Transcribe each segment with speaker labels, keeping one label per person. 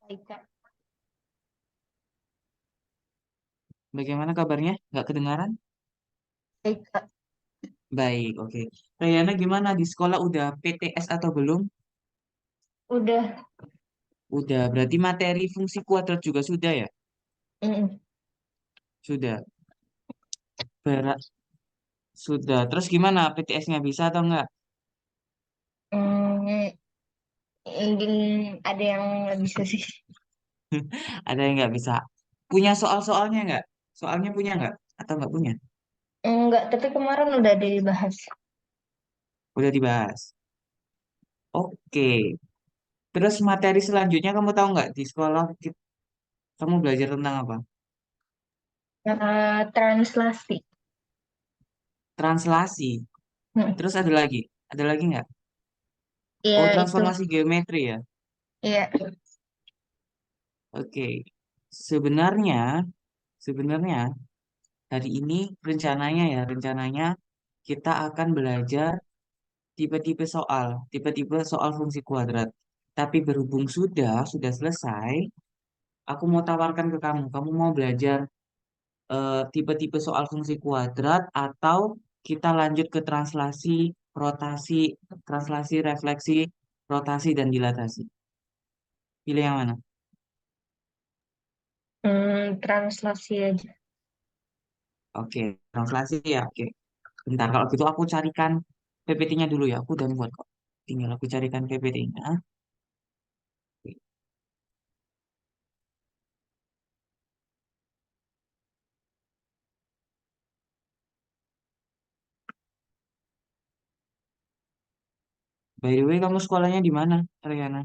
Speaker 1: Baik, Kak.
Speaker 2: Bagaimana kabarnya? Nggak kedengaran?
Speaker 1: Baik, Kak.
Speaker 2: Baik, oke. Rayana gimana di sekolah udah PTS atau belum?
Speaker 1: Udah.
Speaker 2: Udah, berarti materi fungsi kuadrat juga sudah ya?
Speaker 1: Mm,
Speaker 2: Sudah. Berat, sudah. Terus gimana? PTS-nya bisa atau enggak?
Speaker 1: mm, Mungkin ada yang nggak bisa sih.
Speaker 2: Ada yang nggak bisa. Punya soal-soalnya nggak? Soalnya punya nggak? Atau nggak punya?
Speaker 1: Enggak, tapi kemarin udah dibahas.
Speaker 2: Udah dibahas. Oke. Terus materi selanjutnya kamu tahu nggak di sekolah kamu belajar tentang apa?
Speaker 1: Translasi.
Speaker 2: Translasi.
Speaker 1: Mm,
Speaker 2: Terus ada lagi? Ada lagi nggak?
Speaker 1: Iya,
Speaker 2: Oh,
Speaker 1: itu.
Speaker 2: transformasi geometri ya?
Speaker 1: Iya.
Speaker 2: Oke. Sebenarnya, sebenarnya hari ini rencananya kita akan belajar tipe-tipe soal fungsi kuadrat. Tapi berhubung sudah selesai, aku mau tawarkan ke kamu, kamu mau belajar tipe-tipe soal fungsi kuadrat atau kita lanjut ke rotasi, translasi, refleksi, rotasi dan dilatasi. Pilih yang mana?
Speaker 1: Translasi aja.
Speaker 2: Oke, translasi ya, oke. Bentar, kalau gitu aku carikan PPT-nya dulu ya. Aku udah buat kok. Tinggal aku carikan PPT-nya. By the way, kamu sekolahnya di mana, Ariana?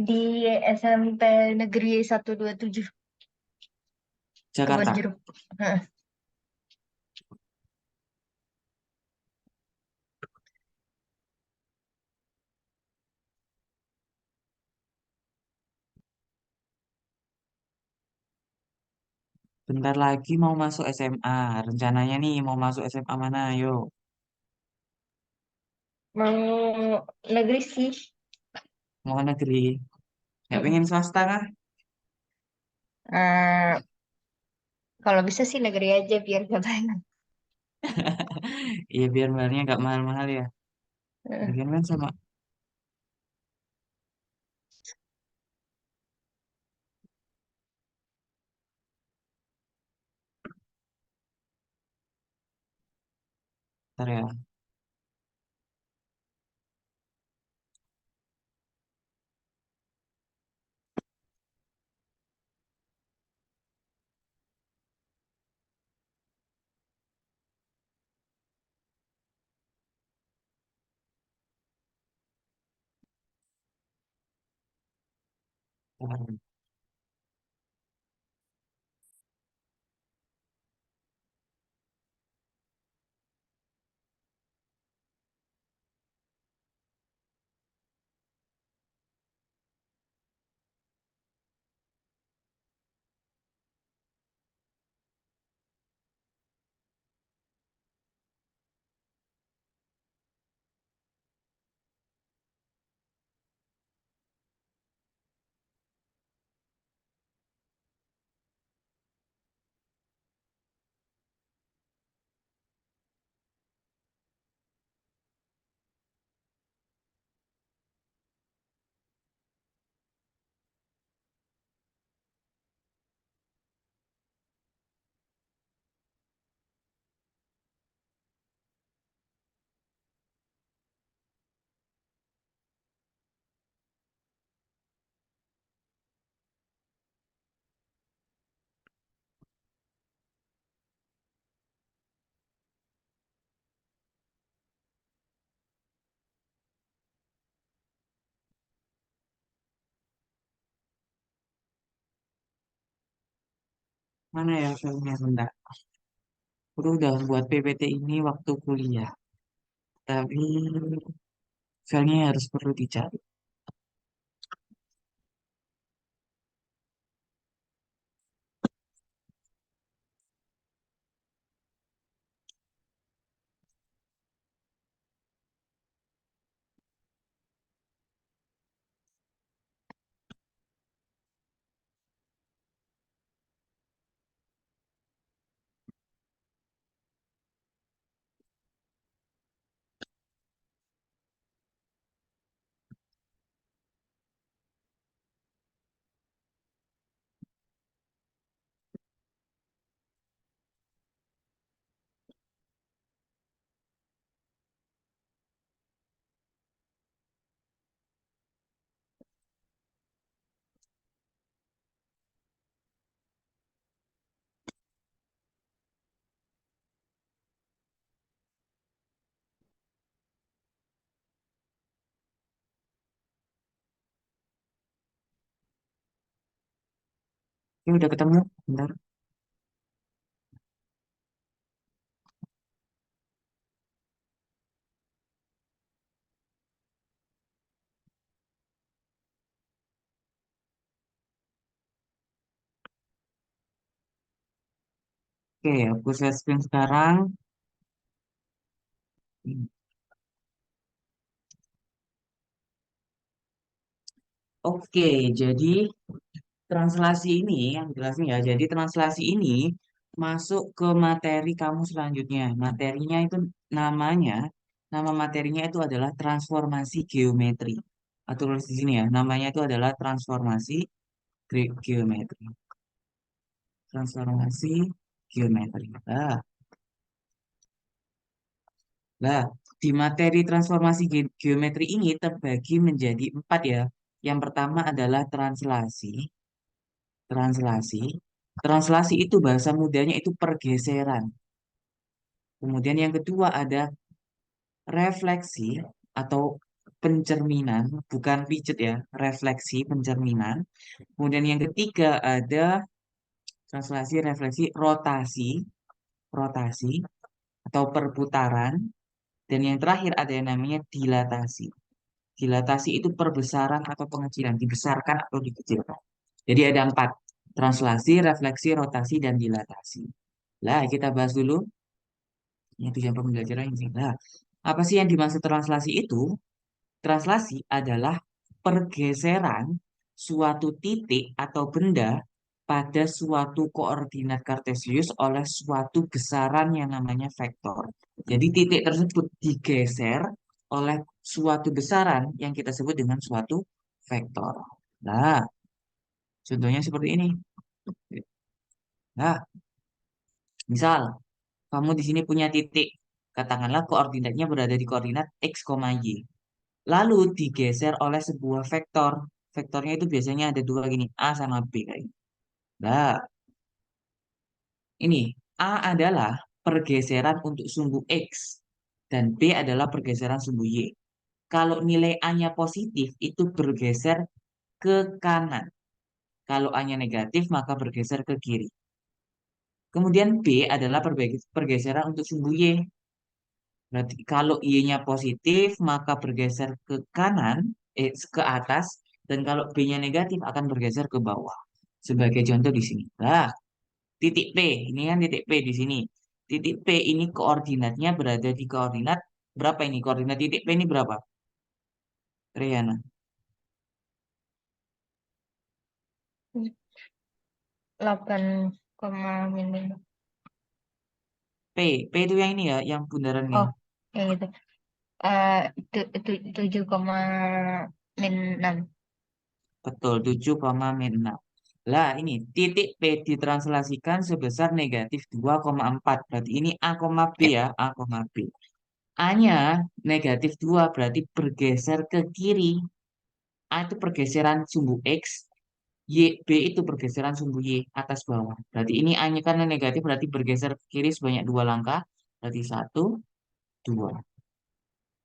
Speaker 1: Di SMP Negeri 127 Kebon
Speaker 2: Jakarta.
Speaker 1: Jeruk. Heeh.
Speaker 2: Bentar lagi mau masuk SMA. Rencananya nih mau masuk SMA mana? Ayo.
Speaker 1: Mau negeri sih.
Speaker 2: Mau negeri. Nggak
Speaker 1: Mm-mm.
Speaker 2: pengen swasta kah?
Speaker 1: Eh, Kalau bisa sih negeri aja biar gak banyak.
Speaker 2: Iya biar bayarnya nggak mahal-mahal ya.
Speaker 1: Heeh.
Speaker 2: Lagian kan sama. Bentar ya. Bentar. Mana ya filmnya bentar. Aku udah buat PPT ini waktu kuliah. Tapi filenya harus perlu dicari. Oke, udah ketemu. Bentar. Oke, aku share screen sekarang. Oke, jadi translasi ini yang jelasin ya. Jadi translasi ini masuk ke materi kamu selanjutnya. Materinya itu namanya, nama materinya itu adalah transformasi geometri. Atau tulis di sini ya, namanya itu adalah transformasi geometri. Transformasi geometri. Nah, di materi transformasi geometri ini terbagi menjadi empat ya. Yang pertama adalah translasi. Translasi. Translasi itu bahasa mudanya itu pergeseran. Kemudian yang kedua ada refleksi atau pencerminan, bukan pijet ya, refleksi, pencerminan. Kemudian yang ketiga ada translasi, refleksi, rotasi, rotasi atau perputaran. Dan yang terakhir ada yang namanya dilatasi. Dilatasi itu perbesaran atau pengecilan, dibesarkan atau dikecilkan. Jadi ada empat, translasi, refleksi, rotasi, dan dilatasi. Lah, kita bahas dulu yang tujuan pembelajaran ini. Nah, apa sih yang dimaksud translasi itu? Translasi adalah pergeseran suatu titik atau benda pada suatu koordinat kartesius oleh suatu besaran yang namanya vektor. Jadi titik tersebut digeser oleh suatu besaran yang kita sebut dengan suatu vektor. Nah, contohnya seperti ini. Nah, misal kamu di sini punya titik, katakanlah koordinatnya berada di koordinat x, y. Lalu digeser oleh sebuah vektor. Vektornya itu biasanya ada dua gini, A sama B kayak gini. Nah, ini A adalah pergeseran untuk sumbu X dan B adalah pergeseran sumbu Y. Kalau nilai A-nya positif, itu bergeser ke kanan. Kalau A-nya negatif, maka bergeser ke kiri. Kemudian B adalah pergeseran untuk sumbu Y. Berarti kalau Y-nya positif, maka bergeser ke kanan, ke atas, dan kalau B-nya negatif akan bergeser ke bawah. Sebagai contoh di sini. Nah, titik P, ini kan titik P di sini. Titik P ini koordinatnya berada di koordinat berapa ini? Koordinat titik P ini berapa? Riana.
Speaker 1: 8,5.
Speaker 2: P itu yang ini ya, yang bundaran ini.
Speaker 1: Oh, yang gitu. Eh, 7,-6.
Speaker 2: Betul, 7,6. Lah, ini titik P ditranslasikan sebesar negatif 2,4. Berarti ini A, B ya, A, B. A-nya negatif 2 berarti bergeser ke kiri. A itu pergeseran sumbu X, B itu pergeseran sumbu Y atas bawah. Berarti ini A-nya karena negatif berarti bergeser ke kiri sebanyak dua langkah. Berarti satu, dua.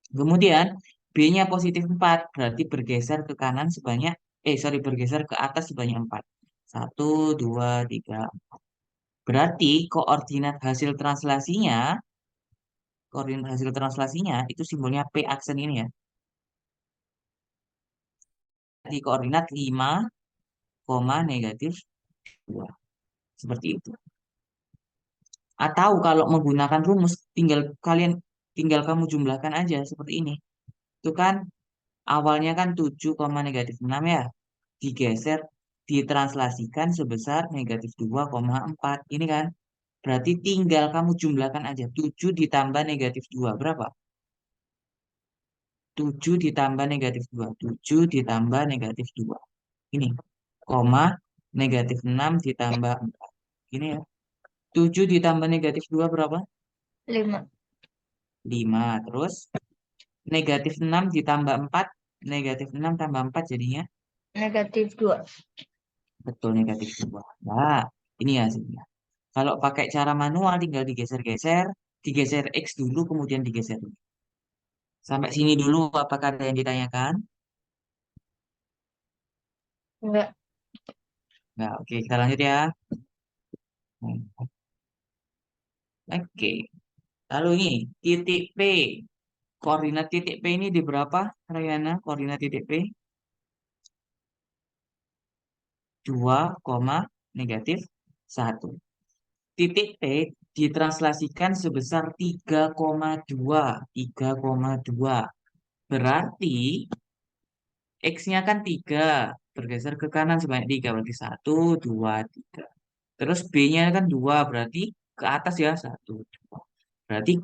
Speaker 2: Kemudian B-nya positif 4 berarti bergeser ke kanan sebanyak, sorry, bergeser ke atas sebanyak 4. Satu, dua, tiga. Berarti koordinat hasil translasinya itu simbolnya P aksen ini ya. Di koordinat 5, negatif 2. Seperti itu. Atau kalau menggunakan rumus, tinggal kamu jumlahkan aja seperti ini. Itu kan awalnya kan 7, negatif 6 ya. Digeser, ditranslasikan sebesar negatif 2,4. Ini kan berarti tinggal kamu jumlahkan aja. 7 ditambah negatif 2 berapa? 7 ditambah negatif 2. 7 ditambah negatif 2. Ini, koma, negatif 6 ditambah 4. Ini ya. 7 ditambah negatif 2 berapa?
Speaker 1: 5.
Speaker 2: 5. Terus negatif 6 ditambah 4. Negatif 6 tambah 4 jadinya.
Speaker 1: -2.
Speaker 2: Betul, negatif 2. Nah, ini hasilnya. Kalau pakai cara manual tinggal digeser-geser. Digeser X dulu kemudian digeser Y. Sampai sini dulu apakah ada yang ditanyakan?
Speaker 1: Enggak.
Speaker 2: Nah, oke, kita lanjut ya. Oke, lalu ini titik P. Koordinat titik P ini di berapa, Rayana? Koordinat titik P 2, negatif 1. Titik P ditranslasikan sebesar 3,2. 3,2. Berarti X-nya kan 3. Bergeser ke kanan sebanyak 3. Berarti 1, 2, 3. Terus B-nya kan 2. Berarti ke atas ya. 1, 2. Berarti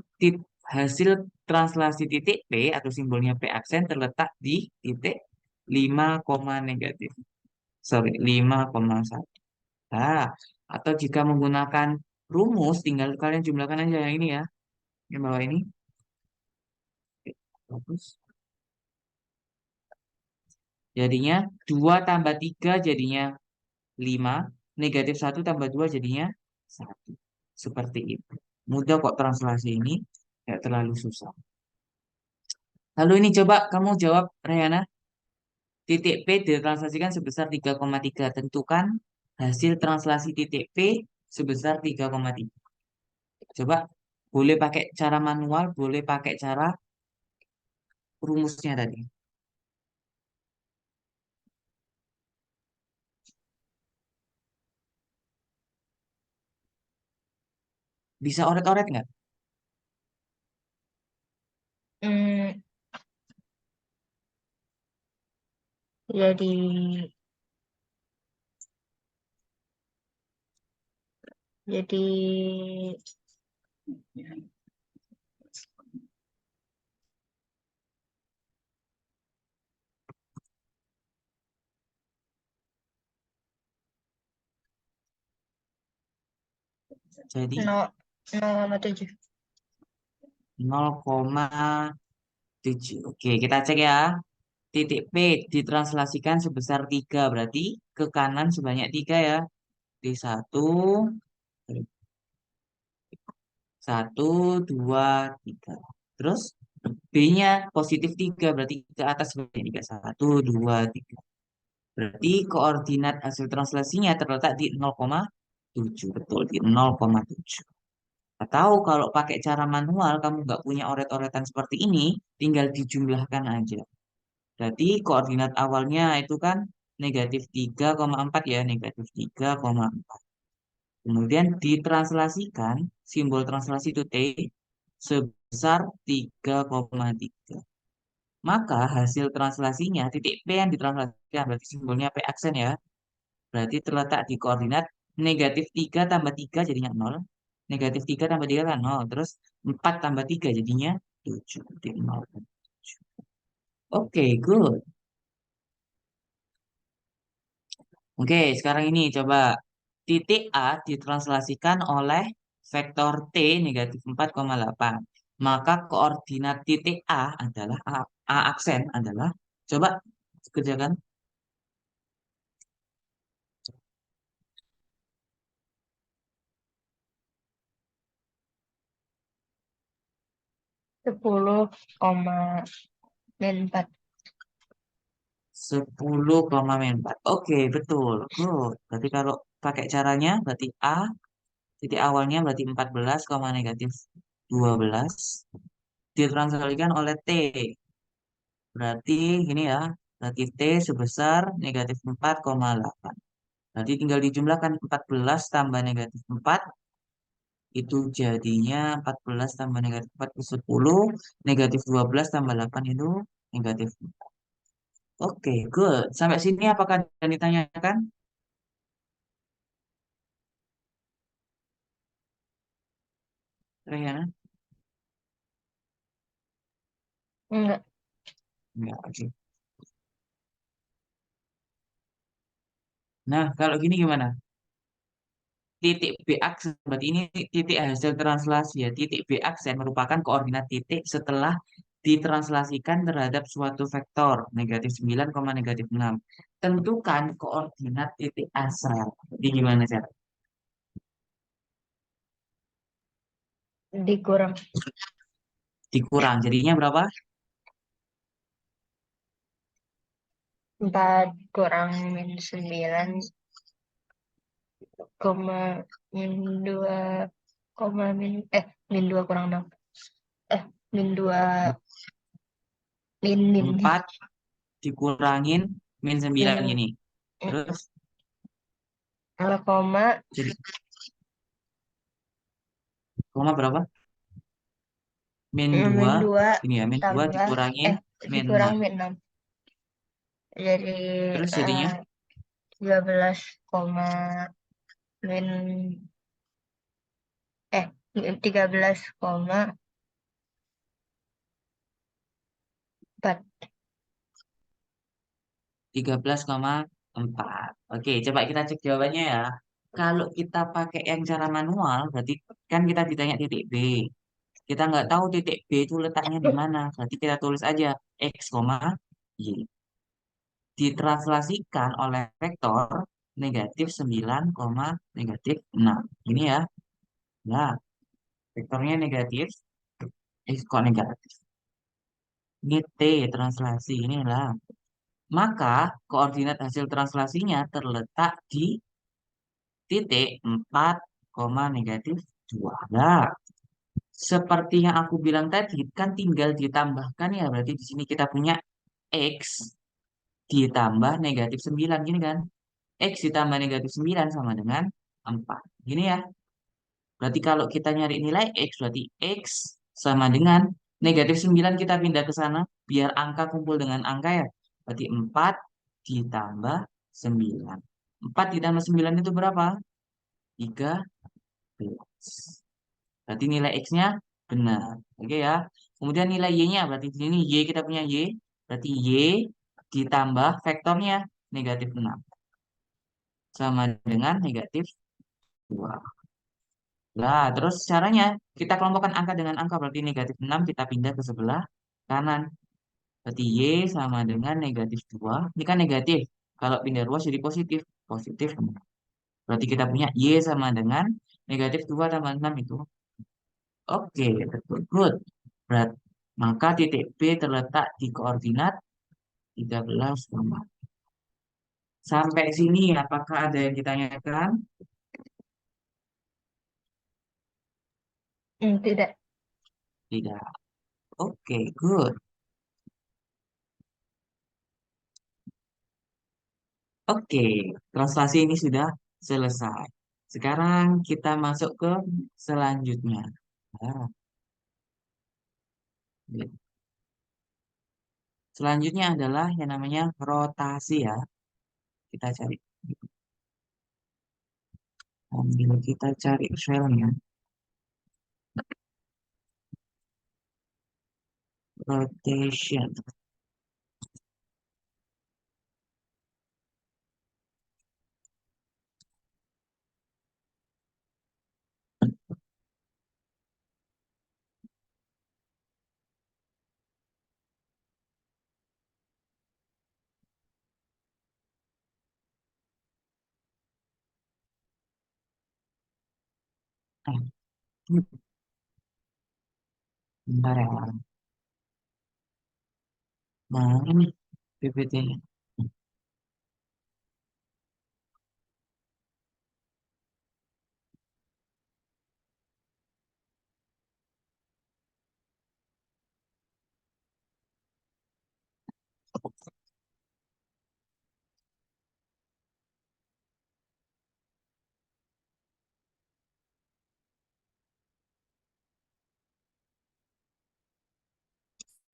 Speaker 2: hasil translasi titik P atau simbolnya P aksen terletak di titik 5, negatif. Sorry, 5,1. Nah, atau jika menggunakan rumus, tinggal kalian jumlahkan aja yang ini ya. Yang bawah ini. Oke, bagus. Jadinya 2 tambah 3 jadinya 5. Negatif 1 tambah 2 jadinya 1. Seperti itu. Mudah kok translasi ini. Tidak terlalu susah. Lalu ini coba kamu jawab, Rayana. Titik P ditranslasikan sebesar 3,3. Tentukan hasil translasi titik P sebesar 3,3. Coba boleh pakai cara manual, boleh pakai cara rumusnya tadi. Bisa oret-oret nggak?
Speaker 1: Hmm, jadi jadi
Speaker 2: Jadi
Speaker 1: 0,7.
Speaker 2: 0,7. Oke, kita cek ya. Titik P ditranslasikan sebesar 3. Berarti ke kanan sebanyak 3 ya. Di satu, satu, 2, 3. Terus B-nya positif 3. Berarti ke atas sebanyak 3. Satu, 2, 3. Berarti koordinat hasil translasinya terletak di 0,7. Betul, di 0,7. Atau kalau pakai cara manual, kamu nggak punya oret-oretan seperti ini, tinggal dijumlahkan aja. Berarti koordinat awalnya itu kan negatif 3,4 ya, negatif 3,4. Kemudian ditranslasikan, simbol translasi itu T, sebesar 3,3. Maka hasil translasinya, titik P yang ditranslasikan, berarti simbolnya P aksen ya, berarti terletak di koordinat negatif 3 tambah 3 jadinya 0. Negatif 3 tambah 3 kan 0. Terus 4 tambah 3 jadinya 7. Jadi 0. Oke, good. Oke, sekarang ini coba titik A ditranslasikan oleh vektor T negatif 4,8. Maka koordinat titik A adalah A aksen adalah, coba kerjakan
Speaker 1: 10,4.
Speaker 2: 10,4. Oke, betul. Good. Berarti kalau pakai caranya, berarti A, titik awalnya berarti 14, negatif 12. Ditranslasikan oleh T. Berarti gini ya, berarti T sebesar negatif 4,8. Berarti tinggal dijumlahkan 14 tambah negatif 4. Itu jadinya 14 tambah negatif 4 itu 10. Negatif 12 tambah 8 itu negatif 4. Oke, good. Sampai sini apakah ada yang ditanyakan, Rayana?
Speaker 1: Enggak.
Speaker 2: Enggak, oke. Nah, kalau gini gimana? Titik B aksen, berarti ini titik hasil translasi ya. Titik B aksen merupakan koordinat titik setelah ditranslasikan terhadap suatu vektor negatif 9, negatif 6. Tentukan koordinat titik asal. Jadi gimana cara?
Speaker 1: Dikurang
Speaker 2: Dikurang. Jadinya berapa?
Speaker 1: 4 kurang -9. koma min dua koma min dua kurang enam min dua min
Speaker 2: 4 dikurangin min 9
Speaker 1: min
Speaker 2: gini.
Speaker 1: mm,
Speaker 2: Terus
Speaker 1: kalau koma
Speaker 2: jadi koma berapa? Min
Speaker 1: min
Speaker 2: 2
Speaker 1: dua
Speaker 2: ini ya, min 2
Speaker 1: tambah
Speaker 2: dikurangin min
Speaker 1: dikurang
Speaker 2: 6.
Speaker 1: min enam jadi
Speaker 2: Terus
Speaker 1: eh,
Speaker 2: jadinya
Speaker 1: 13 koma min 13,4.
Speaker 2: 13,4. Oke, coba kita cek jawabannya ya. Kalau kita pakai yang cara manual, berarti kan kita ditanya titik B. Kita nggak tahu titik B itu letaknya di mana. Berarti kita tulis aja X, Y. Ditranslasikan oleh vektor negatif 9, negatif 6. Ini ya. Nah, vektornya negatif. Kok negatif? Ini T translasi. Inilah. Maka koordinat hasil translasinya terletak di titik 4, negatif 2. Nah, seperti yang aku bilang tadi, kan tinggal ditambahkan ya. Berarti di sini kita punya X ditambah negatif 9. Gini kan? X ditambah negatif 9 sama dengan 4. Gini ya. Berarti kalau kita nyari nilai X, berarti X sama dengan negatif 9 kita pindah ke sana. Biar angka kumpul dengan angka ya. Berarti 4 ditambah 9. 4 ditambah 9 itu berapa? 13. Berarti nilai X-nya benar. Oke ya. Kemudian nilai Y-nya berarti di sini Y kita punya Y. Berarti Y ditambah vektornya negatif 6 sama dengan negatif 2. Nah, terus caranya kita kelompokkan angka dengan angka berarti negatif 6 kita pindah ke sebelah kanan. Berarti Y sama dengan negatif 2. Ini kan negatif. Kalau pindah ruas jadi positif. Positif 6. Berarti kita punya Y sama dengan negatif 2 tambah 6 itu. Oke, betul. Good. Maka titik B terletak di koordinat 13, sampai sini apakah ada yang ditanyakan?
Speaker 1: Tidak.
Speaker 2: Tidak. Oke, good. Oke, translasi ini sudah selesai. Sekarang kita masuk ke selanjutnya. Nah, selanjutnya adalah yang namanya rotasi ya. Kita cari. Sambil kita cari filenya. Rotation. Eh, bentar ya. Nah, ini PPT-nya.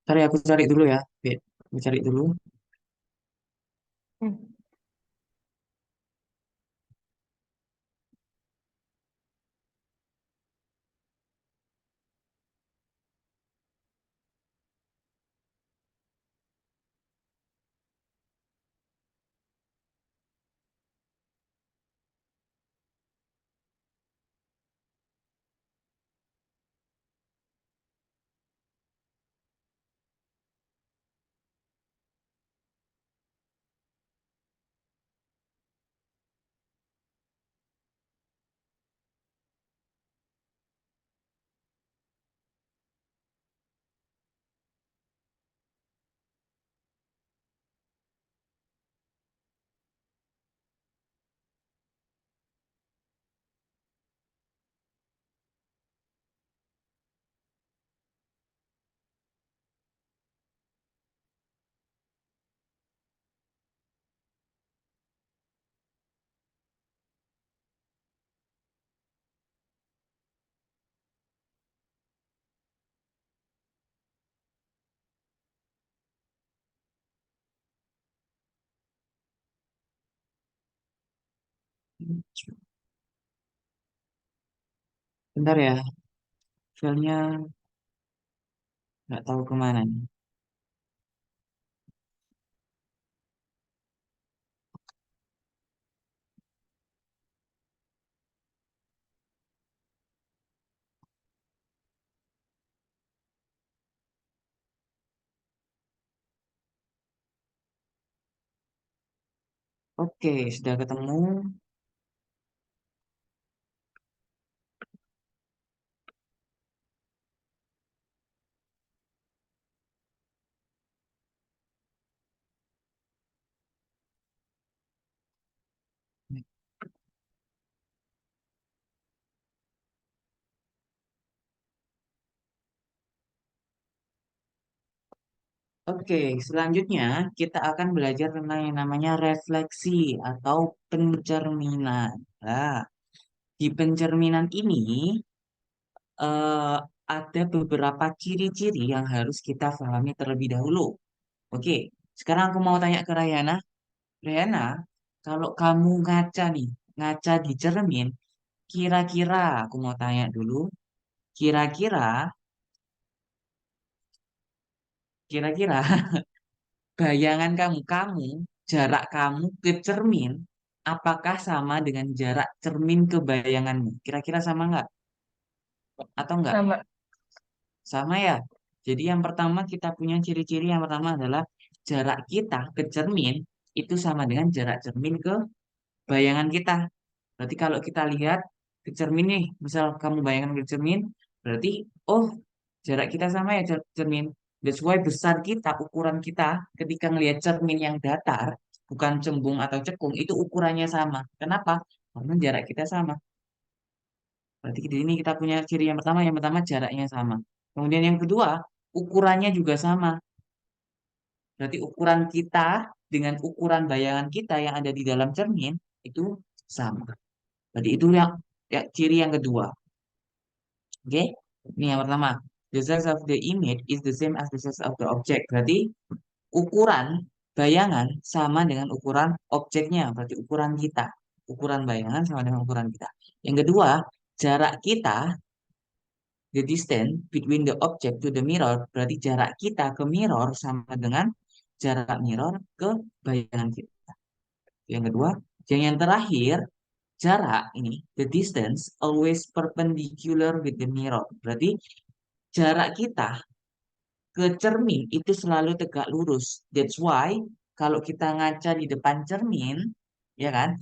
Speaker 2: Ntar ya, aku cari dulu ya. Wait, aku cari dulu.
Speaker 1: Hmm.
Speaker 2: Bentar ya, filenya nggak tahu kemana nih. Oke, sudah ketemu. Oke, selanjutnya kita akan belajar tentang yang namanya refleksi atau pencerminan. Nah, di pencerminan ini eh, ada beberapa ciri-ciri yang harus kita pahami terlebih dahulu. Oke, sekarang aku mau tanya ke Rayana. Rayana, kalau kamu ngaca nih, ngaca di cermin, kira-kira aku mau tanya dulu, kira-kira, kira-kira bayangan kamu, jarak kamu ke cermin, apakah sama dengan jarak cermin ke bayanganmu? Kira-kira sama nggak? Atau nggak?
Speaker 1: Sama.
Speaker 2: Sama ya. Jadi yang pertama kita punya ciri-ciri yang pertama adalah jarak kita ke cermin itu sama dengan jarak cermin ke bayangan kita. Berarti kalau kita lihat ke cermin nih, misal kamu bayangkan ke cermin, berarti oh jarak kita sama ya cermin. That's why besar kita, ukuran kita ketika ngelihat cermin yang datar, bukan cembung atau cekung, itu ukurannya sama. Kenapa? Karena jarak kita sama. Berarti di sini kita punya ciri yang pertama jaraknya sama. Kemudian yang kedua, ukurannya juga sama. Berarti ukuran kita dengan ukuran bayangan kita yang ada di dalam cermin itu sama. Jadi itu yang ciri yang kedua. Oke? Ini yang pertama. The size of the image is the same as the size of the object. Berarti ukuran bayangan sama dengan ukuran objeknya. Berarti ukuran kita. Ukuran bayangan sama dengan ukuran kita. Yang kedua, jarak kita, the distance between the object to the mirror, berarti jarak kita ke mirror sama dengan jarak mirror ke bayangan kita. Yang kedua, yang terakhir, jarak ini, the distance always perpendicular with the mirror. Berarti jarak kita ke cermin itu selalu tegak lurus. That's why kalau kita ngaca di depan cermin, ya kan,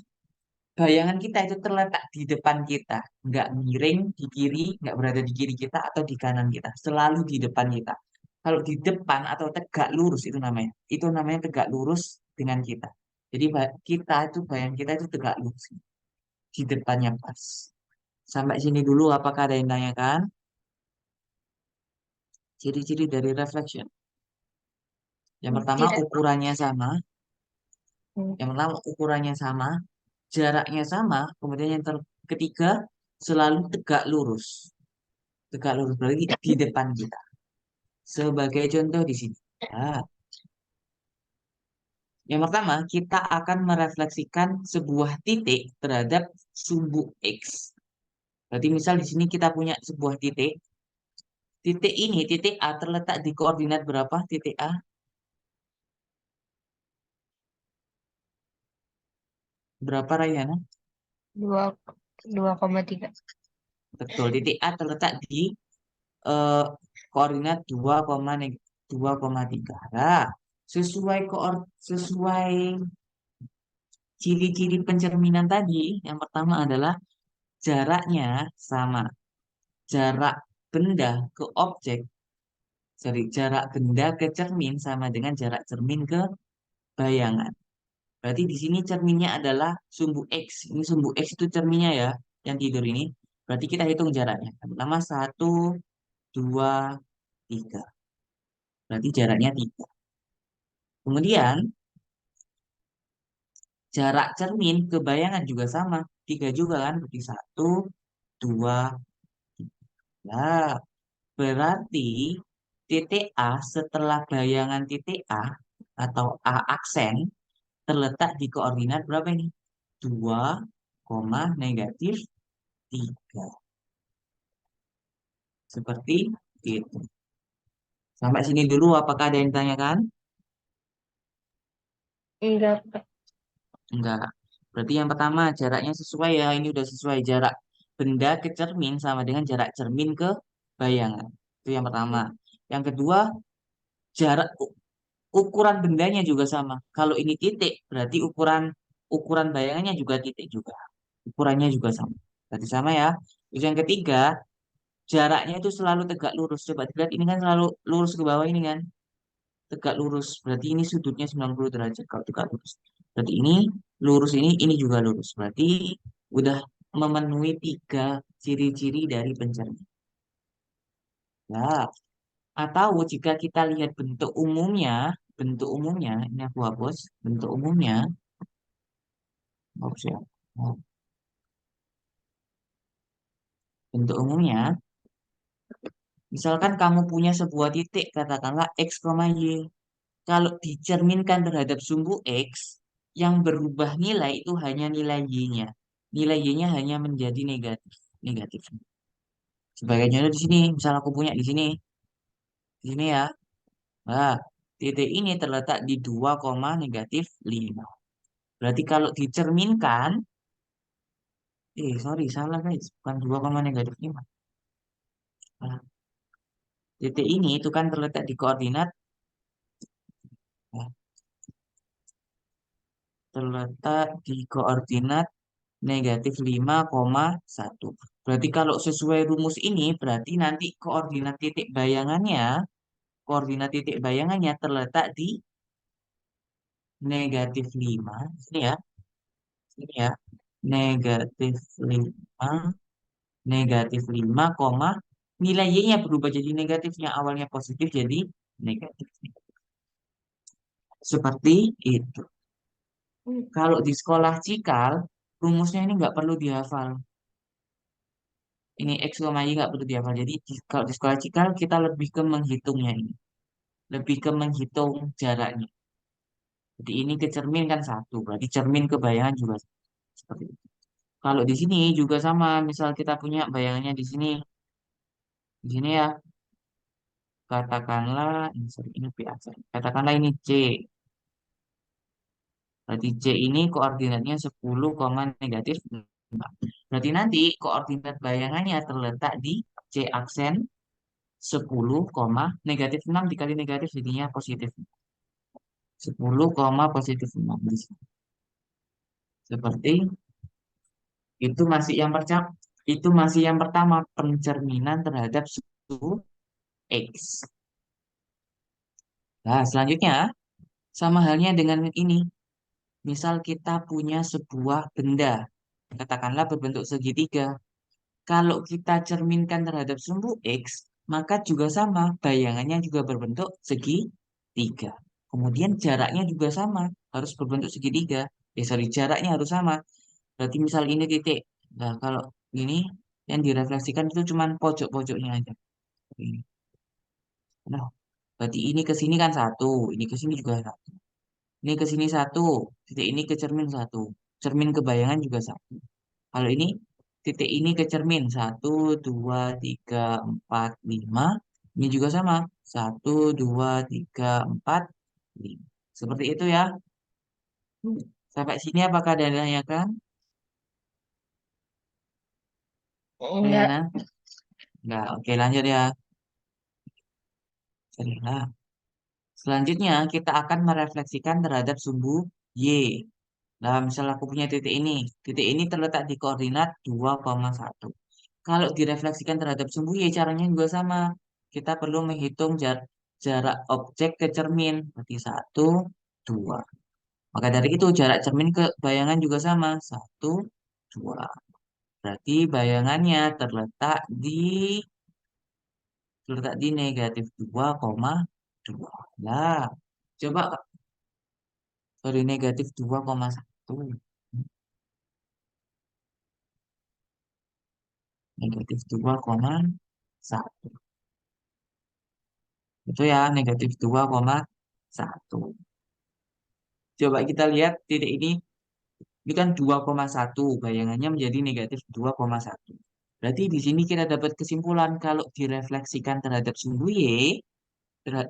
Speaker 2: bayangan kita itu terletak di depan kita, nggak miring di kiri, nggak berada di kiri kita atau di kanan kita, selalu di depan kita. Kalau di depan atau tegak lurus itu namanya tegak lurus dengan kita. Jadi kita itu bayangan kita itu tegak lurus di depannya pas. Sampai sini dulu, apakah ada yang tanyakan? Ciri-ciri dari reflection. Yang pertama
Speaker 1: Tidak.
Speaker 2: ukurannya sama,
Speaker 1: Hmm.
Speaker 2: yang pertama ukurannya sama, jaraknya sama, kemudian yang ketiga selalu tegak lurus. Tegak lurus berarti di depan kita. Sebagai contoh di sini. Nah, yang pertama, kita akan merefleksikan sebuah titik terhadap sumbu X. Berarti misal di sini kita punya sebuah titik. Titik ini, titik A terletak di koordinat berapa? Titik A berapa Rayana?
Speaker 1: Dua 2,3.
Speaker 2: Betul, titik A terletak di eh, koordinat 2,3. Nah, sesuai ciri-ciri pencerminan tadi, yang pertama adalah jaraknya sama. Jarak benda ke objek, sorry, jarak benda ke cermin sama dengan jarak cermin ke bayangan. Berarti di sini cerminnya adalah sumbu X. Ini sumbu X itu cerminnya ya, yang tidur ini. Berarti kita hitung jaraknya. Yang pertama 1, 2, 3. Berarti jaraknya 3. Kemudian jarak cermin ke bayangan juga sama. 3 juga kan, berarti 1, 2, 3. Berarti titik A setelah bayangan titik A atau A aksen terletak di koordinat berapa ini? 2, koma negatif 3. Seperti itu. Sampai sini dulu, apakah ada yang ditanyakan?
Speaker 1: Enggak, Pak.
Speaker 2: Enggak. Berarti yang pertama jaraknya sesuai ya. Ini udah sesuai jarak benda ke cermin sama dengan jarak cermin ke bayangan. Itu yang pertama. Yang kedua, jarak ukuran bendanya juga sama. Kalau ini titik, berarti ukuran ukuran bayangannya juga titik juga. Ukurannya juga sama. Berarti sama ya. Terus yang ketiga, jaraknya itu selalu tegak lurus. Coba dilihat ini kan selalu lurus ke bawah ini kan. Tegak lurus. Berarti ini sudutnya 90 derajat kalau tegak lurus. Berarti ini lurus ini juga lurus. Berarti udah memenuhi tiga ciri-ciri dari pencermin. Nah, atau jika kita lihat bentuk umumnya, ini aku hapus, bentuk umumnya, hapus ya. Nah, bentuk umumnya, misalkan kamu punya sebuah titik, katakanlah X, Y. Kalau dicerminkan terhadap sumbu X, yang berubah nilai itu hanya nilai Y-nya. Nilai Y-nya hanya menjadi negatif. Negatif. Sebagai contoh di sini, misal aku punya di sini ya. Nah, titik ini terletak di 2, negatif 5. Berarti kalau dicerminkan, sorry, salah guys. Bukan 2, negatif 5. Nah, titik ini itu kan terletak di koordinat, ya, terletak di koordinat negatif 5,1. Berarti kalau sesuai rumus ini, berarti nanti koordinat titik bayangannya terletak di negatif 5. Ini ya, ini ya. Negatif 5, negatif 5, nilai Y-nya berubah jadi negatifnya. Awalnya positif jadi negatif. Seperti itu. Kalau di sekolah cikal, rumusnya ini nggak perlu dihafal. Ini X, Y nggak perlu dihafal. Jadi kalau di sekolah cikal kita lebih ke menghitungnya ini. Lebih ke menghitung jaraknya. Jadi ini ke cermin kan satu. Berarti cermin ke bayangan juga seperti itu. Kalau di sini juga sama. Misal kita punya bayangannya di sini. Di sini ya. Katakanlah, ini P aja. Katakanlah ini C. Berarti C ini koordinatnya 10, negatif 4. Berarti nanti koordinat bayangannya terletak di C aksen 10, negatif 6 dikali negatif jadinya positif. 10, positif 6 di sini. Seperti itu masih yang pertama pencerminan terhadap suhu X. Nah, selanjutnya sama halnya dengan ini. Misal kita punya sebuah benda, katakanlah berbentuk segitiga. Kalau kita cerminkan terhadap sumbu X, maka juga sama, bayangannya juga berbentuk segitiga. Kemudian jaraknya juga sama, harus berbentuk segitiga. Sorry, jaraknya harus sama. Berarti misal ini titik. Nah, kalau ini yang direfleksikan itu cuma pojok-pojoknya aja. Ini. Nah, berarti ini ke sini kan satu, ini ke sini juga satu. Ini ke sini satu, titik ini ke cermin satu. Cermin ke bayangan juga satu. Kalau ini titik ini ke cermin satu, dua, tiga, empat, lima. Ini juga sama satu, dua, tiga, empat, lima. Seperti itu ya. Sampai sini apakah ada yang ditanyakan?
Speaker 1: Enggak.
Speaker 2: Riana? Enggak. Oke, lanjut ya. Serilah. Selanjutnya kita akan merefleksikan terhadap sumbu Y. Nah, misal aku punya titik ini. Titik ini terletak di koordinat 2,1. Kalau direfleksikan terhadap sumbu Y, caranya juga sama. Kita perlu menghitung jarak objek ke cermin. Berarti 1, 2. Maka dari itu jarak cermin ke bayangan juga sama. 1, 2. Berarti bayangannya terletak di negatif 2,2. Nah, coba dari negatif 2,1. Negatif 2,1. Itu ya, negatif 2,1. Coba kita lihat titik ini. Ini kan 2,1, bayangannya menjadi negatif 2,1. Berarti di sini kita dapat kesimpulan kalau direfleksikan terhadap sumbu Y,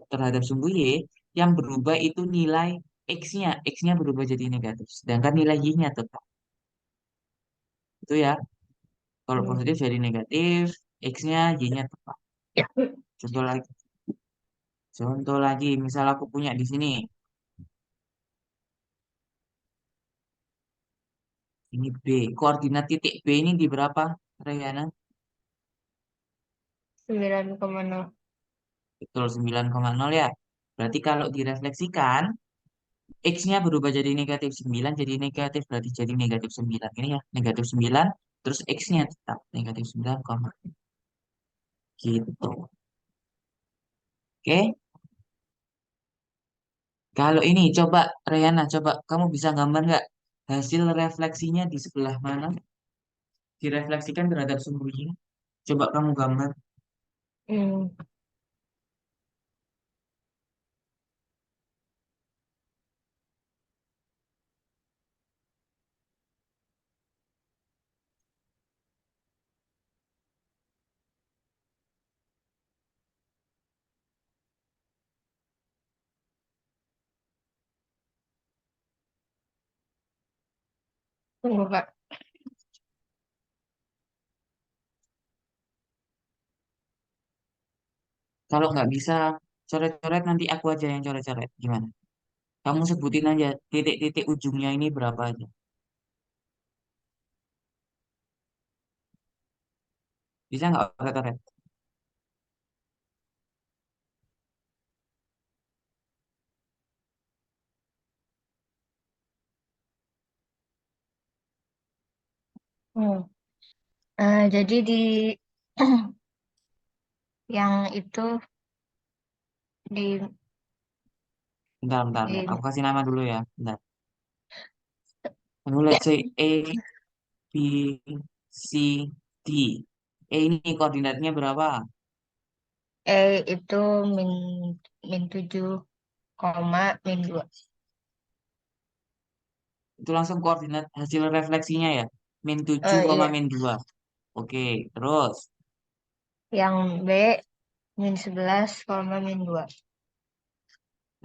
Speaker 2: terhadap sumbu Y, yang berubah itu nilai X-nya. X-nya berubah jadi negatif. Sedangkan nilai Y-nya tetap. Itu ya. Kalau
Speaker 1: Hmm.
Speaker 2: positif jadi negatif, X-nya, Y-nya tetap. Contoh lagi. Contoh lagi, misal aku punya di sini. Ini B. Koordinat titik B ini di berapa, Rayana?
Speaker 1: 9,0.
Speaker 2: Betul, 9,0 ya. Berarti kalau direfleksikan, X-nya berubah jadi negatif 9, jadi negatif, berarti jadi negatif 9. Ini ya, negatif 9, terus X-nya tetap negatif 9, gitu. Oke, kalau ini coba, Rayana, coba kamu bisa gambar nggak hasil refleksinya di sebelah mana? Direfleksikan terhadap sumbunya. Coba kamu gambar.
Speaker 1: Hmm. Tunggu, Kak.
Speaker 2: Kalau nggak bisa coret-coret, nanti aku aja yang coret-coret. Gimana? Kamu sebutin aja titik-titik ujungnya ini berapa aja. Bisa nggak pakai coret?
Speaker 1: Hmm. Jadi di yang itu di
Speaker 2: Bentar, bentar, bentar.
Speaker 1: di
Speaker 2: Aku kasih nama dulu ya. Bentar. Let's say A, B, C, D. Ini koordinatnya berapa?
Speaker 1: itu min min 7, min 2.
Speaker 2: Itu langsung koordinat hasil refleksinya ya. Min 7,
Speaker 1: Iya,
Speaker 2: min 2. Oke, terus.
Speaker 1: yang B -11, min 2.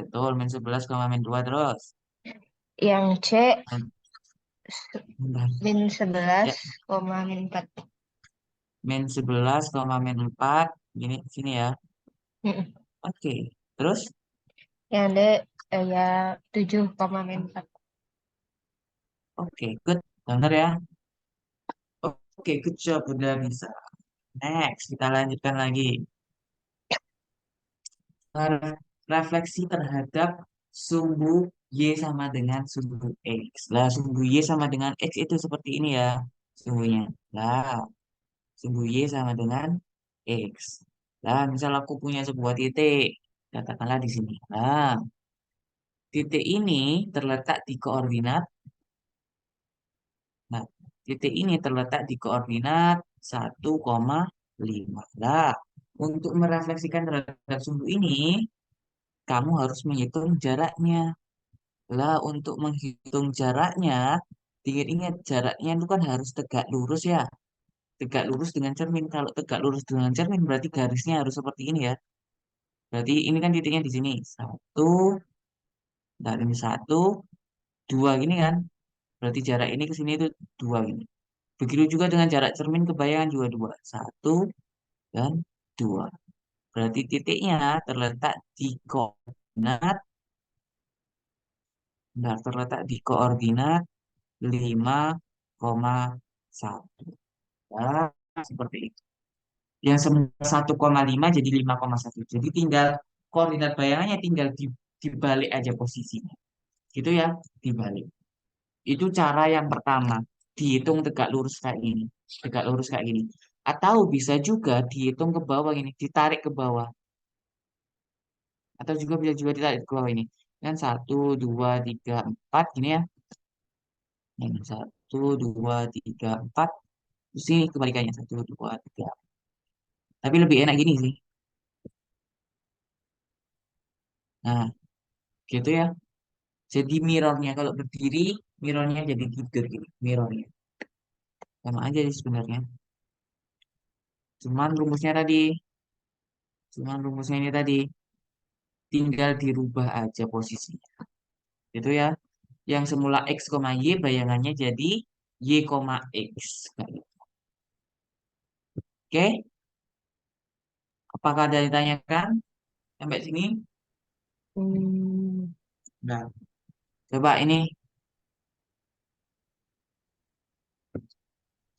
Speaker 2: Betul, min 11, min 2 terus.
Speaker 1: Yang C
Speaker 2: Bentar.
Speaker 1: -11,
Speaker 2: Ya,
Speaker 1: -4.
Speaker 2: min 11, min 4. Gini, sini ya.
Speaker 1: Mm-mm.
Speaker 2: Oke, terus.
Speaker 1: Yang D ya 7, -4.
Speaker 2: Oke, good. Benar ya. Oke, good job. Udah bisa. Next, kita lanjutkan lagi. Refleksi terhadap sumbu Y sama dengan sumbu X. Lah, sumbu Y sama dengan X itu seperti ini ya. Sumbunya. Lah, sumbu Y sama dengan X. Lah, misal aku punya sebuah titik. Katakanlah di sini. Nah, titik ini terletak di koordinat. Nah, titik ini terletak di koordinat 1,5. Lah, untuk merefleksikan terhadap sumbu ini, kamu harus menghitung jaraknya. Lah, untuk menghitung jaraknya, ingat jaraknya itu kan harus tegak lurus ya. Tegak lurus dengan cermin. Kalau tegak lurus dengan cermin, berarti garisnya harus seperti ini ya. Berarti ini kan titiknya di sini. Satu, dan ini satu, dua gini kan. Berarti jarak ini ke sini itu dua gini. Begitu juga dengan jarak cermin ke bayangan juga dua. Satu dan dua. Berarti titiknya terletak di koordinat, nah, terletak di koordinat 5,1. Nah, seperti itu. Yang semula 1,5 jadi 5,1. Jadi tinggal koordinat bayangannya tinggal dibalik aja posisinya. Gitu ya, dibalik. Itu cara yang pertama. Dihitung tegak lurus kayak ini. Tegak lurus kayak gini. Atau bisa juga dihitung ke bawah ini, ditarik ke bawah. Atau juga bisa juga ditarik ke bawah ini. Kan satu, dua, tiga, empat gini ya. Yang satu, dua, tiga, empat. Terus ini kebalikannya satu, dua, tiga. Tapi lebih enak gini sih. Nah, gitu ya. Jadi mirrornya kalau berdiri, mirrornya jadi tidur gitu. Mirrornya sama aja sih sebenarnya. Cuman rumusnya tadi, cuman rumusnya ini tadi tinggal dirubah aja posisinya. Itu ya. Yang semula x, y bayangannya jadi y, x. Oke, apakah ada yang ditanyakan sampai sini?
Speaker 1: Hmm,
Speaker 2: Nah, coba ini,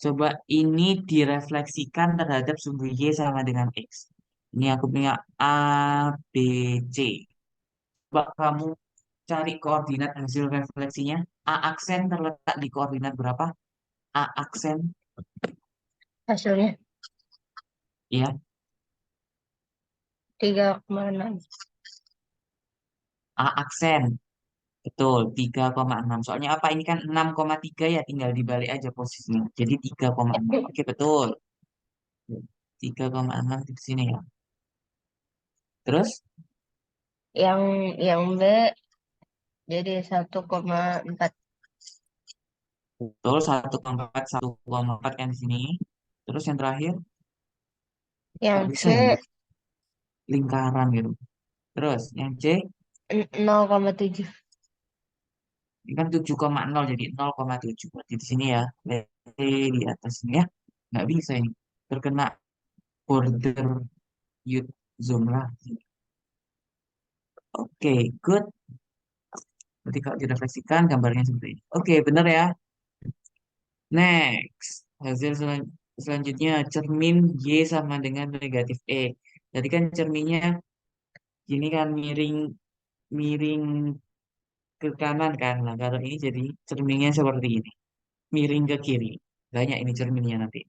Speaker 2: coba ini direfleksikan terhadap sumbu y sama dengan x. Ini aku punya a, b, c. Coba kamu cari koordinat hasil refleksinya. A aksen terletak di koordinat berapa? A aksen,
Speaker 1: hasilnya
Speaker 2: ya.
Speaker 1: 3,6.
Speaker 2: A aksen, betul, 3,6. Soalnya apa? Ini kan 6,3 ya, tinggal dibalik aja posisinya. Jadi 3,6. Oke, betul. 3,6 di sini ya. Terus,
Speaker 1: Yang yang B jadi 1,4.
Speaker 2: betul, 1,4 kan di sini. Terus yang terakhir, kok
Speaker 1: Yang
Speaker 2: bisa ya
Speaker 1: C
Speaker 2: lingkaran gitu. Terus, yang C,
Speaker 1: 0,7.
Speaker 2: ini kan 7,0 jadi 0,7. Berarti di sini ya. Di atas ini ya. Nggak bisa ini. Terkena border youth zone lah. Oke, good. Berarti kalau direfleksikan gambarnya seperti ini. Oke, benar ya. Next. Selanjutnya cermin Y sama dengan negatif E. Jadi kan cerminnya ini kan miring miring ke kanan kan. Nah, kalau ini jadi cerminnya seperti ini. Miring ke kiri. Banyak ini cerminnya nanti.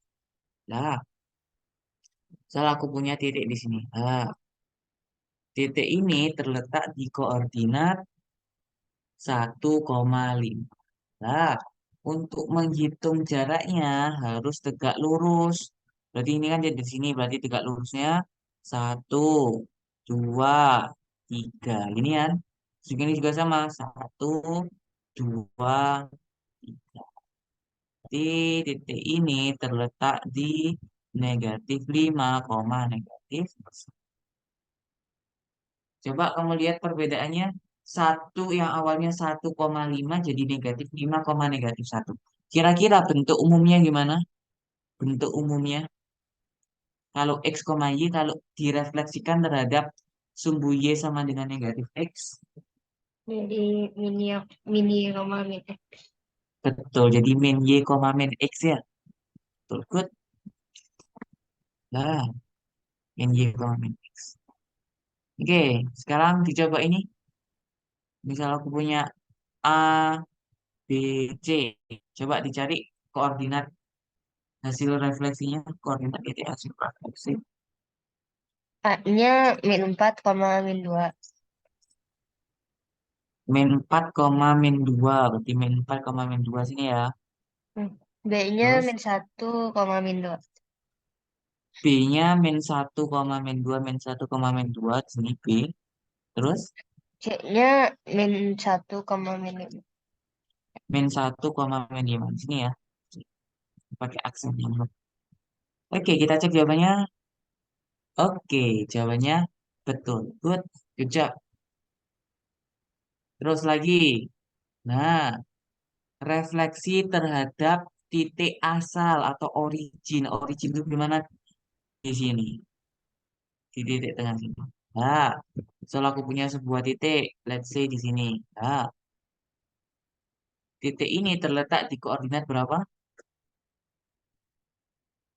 Speaker 2: Nah, salah aku punya titik di sini. Nah, titik ini terletak di koordinat 1,5. Nah, untuk menghitung jaraknya harus tegak lurus. Berarti ini kan jadi di sini, berarti tegak lurusnya 1, 2, 3. Ini kan, segini juga sama, 1, 2, 3. Di titik ini terletak di negatif 5, negatif. Coba kamu lihat perbedaannya. Satu yang awalnya 1,5 jadi negatif 5, negatif 1. Kira-kira bentuk umumnya gimana? Bentuk umumnya. Kalau x, y, kalau direfleksikan terhadap sumbu y sama dengan negatif x.
Speaker 1: Jadi mini mini koma min X.
Speaker 2: Betul, jadi min y, min x ya. Betul, good. Nah, min y, min x. Oke, sekarang dicoba ini. Misal aku punya A, B, C. Coba dicari koordinat hasil refleksinya, koordinat titik hasil refleksi.
Speaker 1: A-nya -4, min 2.
Speaker 2: Min 4, min 2. Berarti min 4, min 2 sini ya.
Speaker 1: B-nya
Speaker 2: Terus
Speaker 1: -1, min 2.
Speaker 2: B-nya min 1, min 1, min 2. Di sini B. Terus
Speaker 1: C-nya -1, min 5.
Speaker 2: min 1, min 5. Di sini ya. Pakai aksen yang lengkap. Oke, kita cek jawabannya. Oke, jawabannya betul. Good. Good job. Terus lagi. Nah, refleksi terhadap titik asal atau origin. Origin itu gimana? Di sini. Di titik tengah sini. Nah, soal aku punya sebuah titik, let's say di sini. Nah, titik ini terletak di koordinat berapa?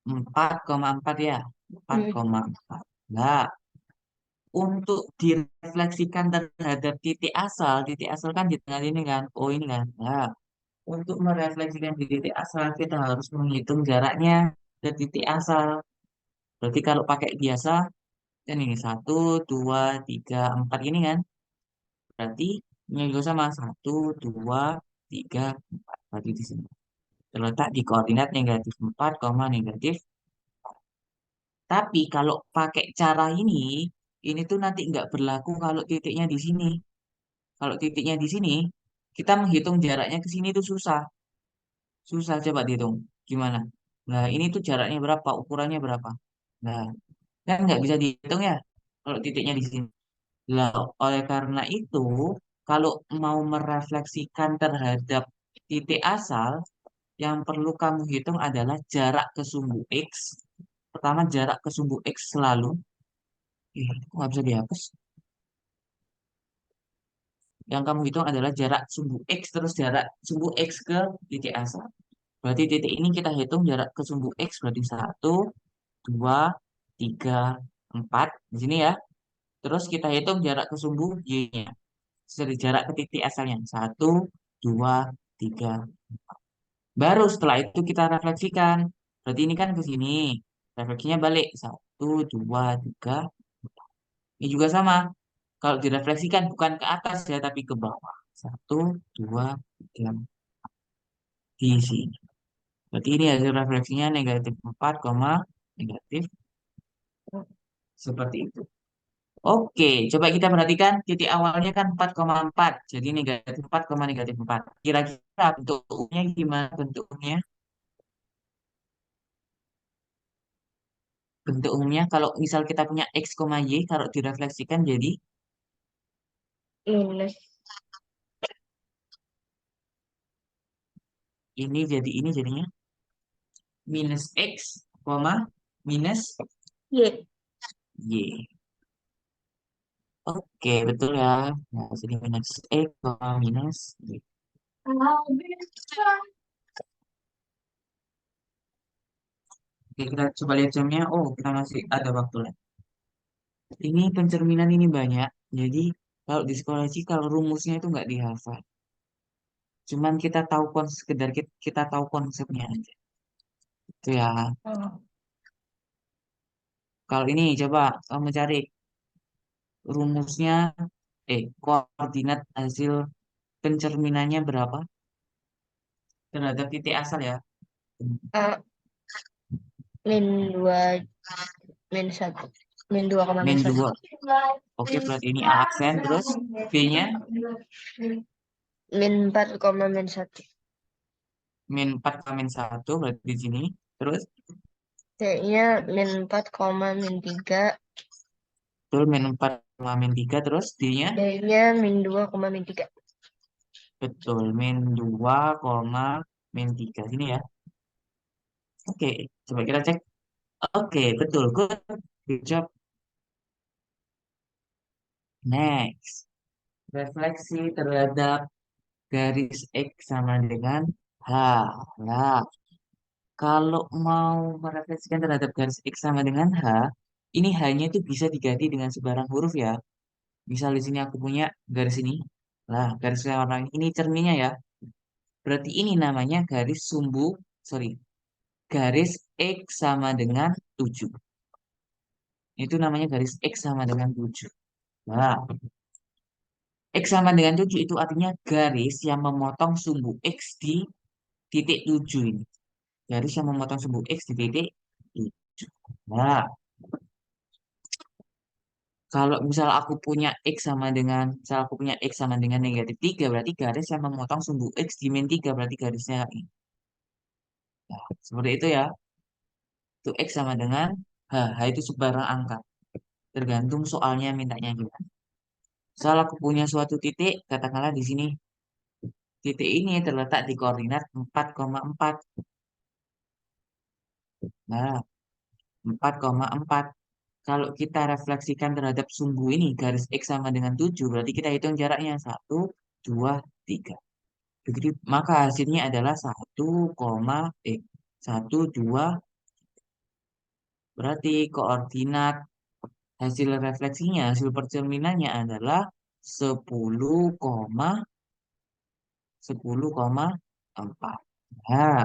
Speaker 2: 4,4 ya. empat
Speaker 1: Hmm.
Speaker 2: koma empat. Nah, untuk direfleksikan terhadap titik asal kan di tengah ini kan. Oh, ini kan. Nah, untuk merefleksikan di titik asal, kita harus menghitung jaraknya ke titik asal. Berarti kalau pakai biasa, kan ini 1, 2, 3, 4 ini kan. Berarti ini juga sama 1, 2, 3, 4. Berarti di sini terletak di koordinat negatif 4, negatif. Tapi kalau pakai cara ini tuh nanti nggak berlaku kalau titiknya di sini. Kalau titiknya di sini, kita menghitung jaraknya ke sini tuh susah. Susah coba dihitung. Gimana? Nah, ini tuh jaraknya berapa, ukurannya berapa. Nah, kan nggak bisa dihitung ya kalau titiknya di sini. Lah, oleh karena itu, kalau mau merefleksikan terhadap titik asal, yang perlu kamu hitung adalah jarak ke sumbu X. Pertama, jarak ke sumbu X selalu. Kok nggak bisa dihapus? Yang kamu hitung adalah jarak sumbu X terus jarak sumbu X ke titik asal. Berarti titik ini kita hitung jarak ke sumbu X berarti 1, 2, 3, 4. Di sini ya. Terus kita hitung jarak ke sumbu Y-nya. Dari jarak ke titik asalnya. 1, 2, 3. Baru setelah itu kita refleksikan. Berarti ini kan ke sini. Refleksinya balik. 1, 2, 3. Ini juga sama. Kalau direfleksikan bukan ke atas ya, tapi ke bawah. 1, 2, 3. Di sini. Berarti ini hasil refleksinya negatif 4, negatif seperti itu. Oke, coba kita perhatikan titik awalnya kan 4,4. Jadi negatif 4, negatif 4. Kira-kira bentuk umumnya gimana bentuknya? Bentuk umumnya kalau misal kita punya X, Y, kalau direfleksikan jadi
Speaker 1: Minus
Speaker 2: ini jadinya minus X, minus
Speaker 1: Y.
Speaker 2: Y. Oke, betul ya. Nah, jadi minus X, minus Y. Oke, kita coba lihat jamnya. Oh, kita masih ada waktu lagi. Ini pencerminan ini banyak. Jadi, kalau di sekolah sih, kalau rumusnya itu nggak dihafal. Cuman kita tahu sekedar kita tahu konsepnya aja. Itu ya.
Speaker 1: Oh,
Speaker 2: Kalau ini coba kamu cari rumusnya, koordinat hasil pencerminannya berapa terhadap titik asal ya.
Speaker 1: A min 2 min 1 min 2 koma min
Speaker 2: Min
Speaker 1: 1.
Speaker 2: 2. Oke, berarti ini A aksen. Terus B-nya
Speaker 1: Min 4 koma min 1.
Speaker 2: min 4 min 1. Berarti di sini. Terus
Speaker 1: C-nya min 4 koma min 3.
Speaker 2: betul min 4 min 3. Terus D-nya
Speaker 1: D-nya min 2 koma min 3.
Speaker 2: betul min 2, min 3. Sini ya. Oke, coba kita cek. Oke, betul. Good. Good job. Next. Refleksi terhadap garis X sama dengan H. Nah, kalau mau merefleksikan terhadap garis X sama dengan H, ini H-nya itu bisa diganti dengan sebarang huruf ya. Misal di sini aku punya garis ini. Nah, garis yang warna ini cerminnya ya. Berarti ini namanya garis sorry, garis X sama dengan 7. Itu namanya garis X sama dengan 7. Nah, X sama dengan 7 itu artinya garis yang memotong sumbu X di titik 7 ini. Garis yang memotong sumbu X di titik 7. Nah, kalau misal aku punya misal aku punya X sama dengan negatif 3, berarti garis yang memotong sumbu X di min 3, berarti garisnya ini. Nah, seperti itu ya. Itu X sama dengan H itu sebarang angka. Tergantung soalnya mintanya gimana. Misal aku punya suatu titik, katakanlah di sini. Titik ini terletak di koordinat 4,4. Nah, 4,4. Kalau kita refleksikan terhadap sumbu ini, garis X sama dengan 7, berarti kita hitung jaraknya 1, 2, 3. Begitu, maka hasilnya adalah 1, 2. Berarti koordinat hasil refleksinya, hasil percerminannya adalah 10,4. Nah,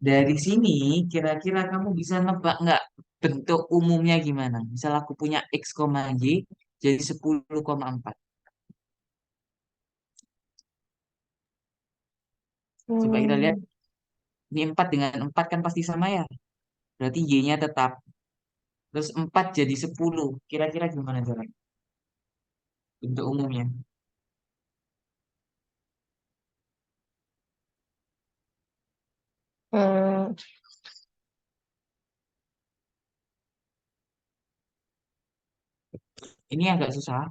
Speaker 2: dari sini kira-kira kamu bisa nebak nggak bentuk umumnya gimana? Misal aku punya X, Y jadi 10,4. Coba kita lihat.
Speaker 1: Hmm,
Speaker 2: Ini 4 dengan 4 kan pasti sama ya. Berarti Y-nya tetap. Terus 4 jadi 10. Kira-kira gimana caranya? Bentuk umumnya. Ini agak susah,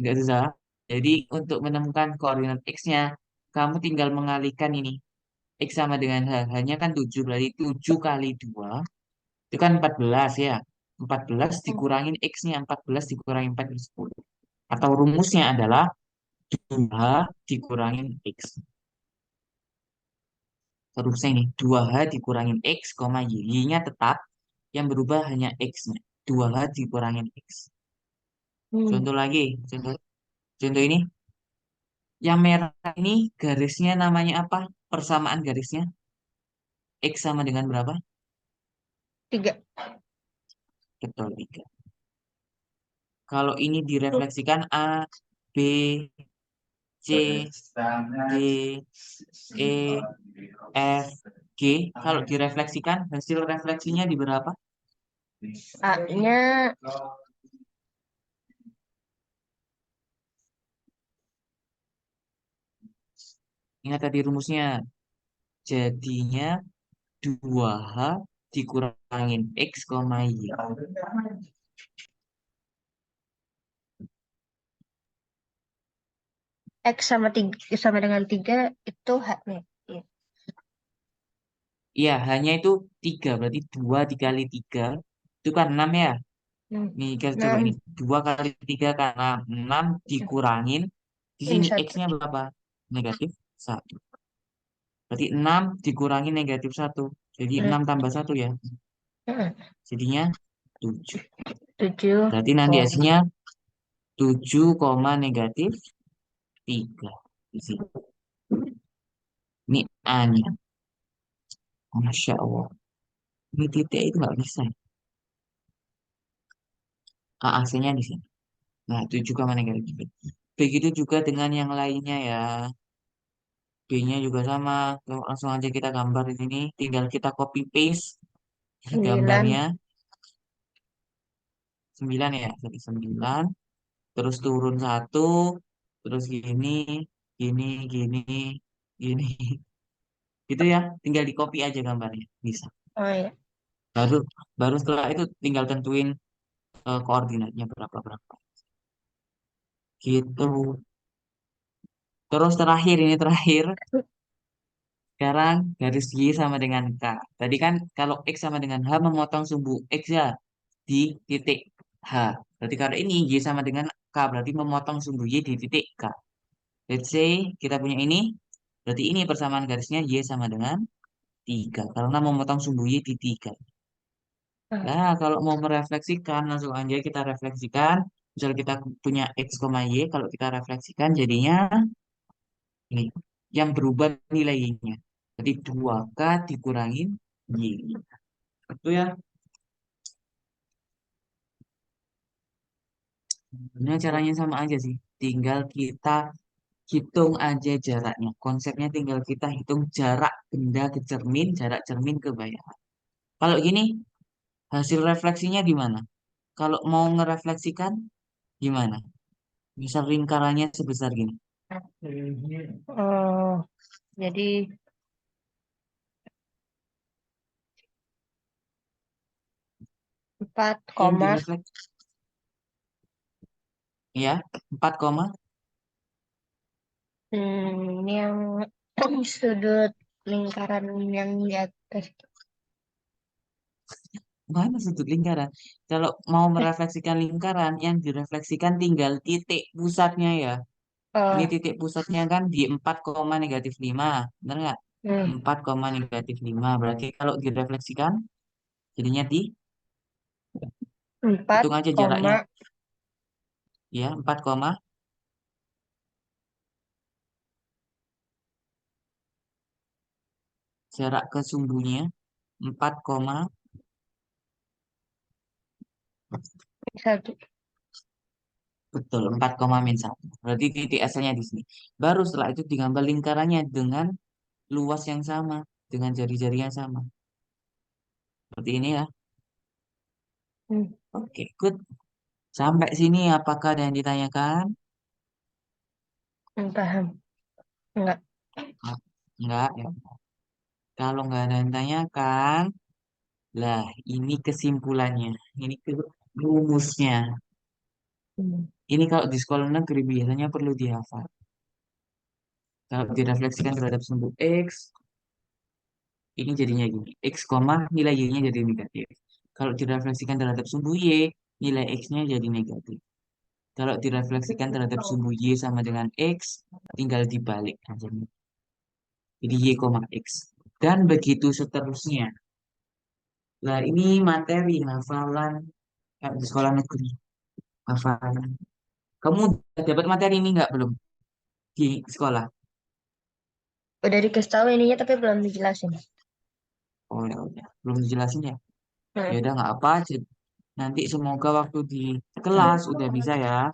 Speaker 2: agak susah. Jadi untuk menemukan koordinat X-nya, kamu tinggal mengalihkan ini. X sama dengan H. H-nya kan 7, berarti 7 kali 2 itu kan 14 ya. 14
Speaker 1: Hmm.
Speaker 2: dikurangin X-nya, 14 dikurangi 4 itu 10. Atau rumusnya adalah 2H dikurangin X. Rumusnya ini, 2H dikurangin X, Y. Y-nya tetap, yang berubah hanya X-nya. 2H dikurangin X.
Speaker 1: Hmm.
Speaker 2: Contoh lagi, contoh ini. Yang merah ini garisnya namanya apa? Persamaan garisnya. X sama dengan berapa?
Speaker 1: 3.
Speaker 2: Betul, 3. Kalau ini direfleksikan A, B, C, D, E, F, G. Kalau direfleksikan, hasil refleksinya di berapa?
Speaker 1: A-nya
Speaker 2: Ingat tadi rumusnya. Jadinya 2H dikurangin X, Y.
Speaker 1: X sama 3 sama dengan 3 itu haknya. Iya.
Speaker 2: Iya, hanya itu 3. Berarti 2 dikali 3. Itu kan 6 ya.
Speaker 1: Hmm.
Speaker 2: Nih, guys, coba ini.
Speaker 1: 6.
Speaker 2: 2 kali 3 kan 6. 6 dikurangin. Di
Speaker 1: Min
Speaker 2: sini
Speaker 1: 1.
Speaker 2: X-nya berapa? Negatif 1. Berarti 6 dikurangi negatif 1. Jadi 6 tambah 1 ya. Jadinya 7.
Speaker 1: 7.
Speaker 2: Berarti nanti hasilnya 7, negatif 3. Di sini. Ini A-nya. Masya Allah. Ini titik itu nggak bisa. AC-nya di sini. Nah, 7, negatif 3. Begitu juga dengan yang lainnya ya. B-nya juga sama. Langsung aja kita gambar di sini. Tinggal kita copy paste
Speaker 1: 9.
Speaker 2: gambarnya. 9 ya. Jadi 9. Terus turun 1. Terus gini, gini, gini, gini. Gitu ya. Tinggal di copy aja gambarnya. Bisa.
Speaker 1: Oh ya.
Speaker 2: Baru baru setelah itu tinggal tentuin koordinatnya berapa-berapa. Gitu. Terus terakhir ini terakhir. Sekarang garis Y sama dengan K. Tadi kan kalau X sama dengan H memotong sumbu X ya di titik H. Berarti kalau ini Y sama dengan K berarti memotong sumbu Y di titik K. Let's say kita punya ini. Berarti ini persamaan garisnya Y sama dengan 3. Karena memotong sumbu Y di 3.
Speaker 1: Ah,
Speaker 2: Nah, kalau mau merefleksikan, langsung aja kita refleksikan. Misal kita punya X, Y. Kalau kita refleksikan jadinya ini. Yang berubah nilainya. Jadi 2K dikurangin Y. Itu ya. Sebenarnya caranya sama aja sih. Tinggal kita hitung aja jaraknya. Konsepnya tinggal kita hitung jarak benda ke cermin, jarak cermin ke bayangan. Kalau gini, hasil refleksinya di mana? Kalau mau ngerefleksikan, gimana? Misal lingkarannya sebesar gini.
Speaker 1: oh, jadi 4
Speaker 2: Yang
Speaker 1: koma.
Speaker 2: direfleks, ya, 4 koma.
Speaker 1: Ini yang sudut lingkaran yang di atas.
Speaker 2: Mana sudut lingkaran? Kalau mau
Speaker 1: Eh,
Speaker 2: merefleksikan lingkaran, yang direfleksikan tinggal titik pusatnya ya. Ini
Speaker 1: oh,
Speaker 2: titik pusatnya kan di 4, negatif 5. Benar nggak?
Speaker 1: hmm,
Speaker 2: 4, negatif 5. Berarti kalau direfleksikan, jadinya di,
Speaker 1: 4
Speaker 2: hitung aja jaraknya.
Speaker 1: koma.
Speaker 2: Ya, 4, jarak ke sumbunya. 4,
Speaker 1: Satu.
Speaker 2: betul, 4, min 1. Berarti titik asalnya di sini. Baru setelah itu digambar lingkarannya dengan luas yang sama. Dengan jari-jari yang sama. Seperti ini ya.
Speaker 1: Hmm,
Speaker 2: Oke, good. Sampai sini apakah ada yang ditanyakan?
Speaker 1: paham. Enggak.
Speaker 2: Ah, enggak ya. Kalau nggak ada yang tanyakan, lah ini kesimpulannya. Ini rumusnya.
Speaker 1: Hmm.
Speaker 2: Ini kalau di sekolah negeri biasanya perlu dihafal. Kalau direfleksikan terhadap sumbu X, ini jadinya gini. X, koma, nilai Y-nya jadi negatif. Kalau direfleksikan terhadap sumbu Y, nilai X-nya jadi negatif. Kalau direfleksikan terhadap sumbu Y sama dengan X, tinggal dibalik aja. Jadi Y, X. Dan begitu seterusnya. Nah, ini materi hafalan di sekolah negeri. Hafalan. Kamu udah dapat materi ini nggak belum di sekolah?
Speaker 1: Udah dikasih tahu ininya tapi belum dijelasin.
Speaker 2: Oh ya udah, belum dijelasin ya. Ya
Speaker 1: Hmm.
Speaker 2: udah nggak apa. Nanti semoga waktu di kelas udah bisa ya.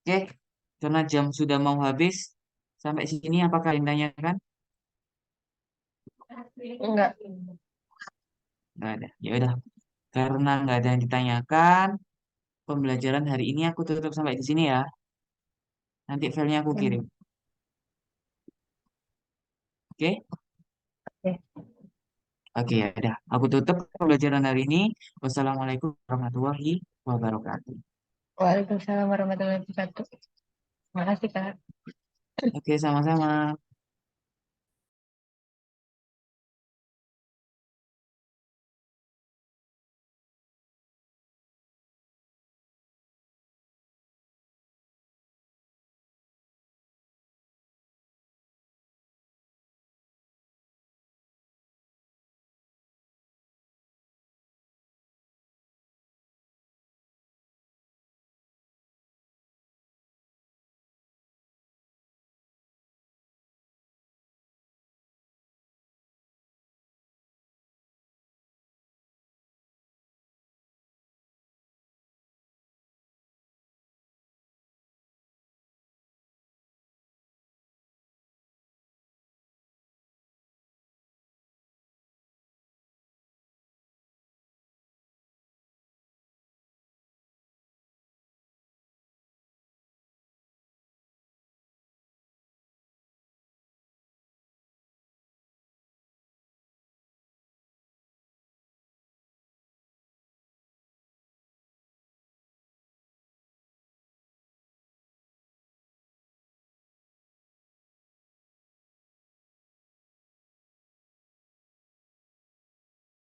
Speaker 2: Oke, karena jam sudah mau habis. Sampai sini apakah yang tanyakan?
Speaker 1: Enggak.
Speaker 2: Nggak ada. Ya udah, karena nggak ada yang ditanyakan, pembelajaran hari ini aku tutup sampai di sini ya. Nanti filenya aku
Speaker 1: Hmm.
Speaker 2: kirim. Oke?
Speaker 1: Oke.
Speaker 2: Oke, ya udah. Aku tutup pembelajaran hari ini. Wassalamualaikum warahmatullahi wabarakatuh.
Speaker 1: Waalaikumsalam warahmatullahi wabarakatuh. Makasih, Kak.
Speaker 2: Oke, sama-sama.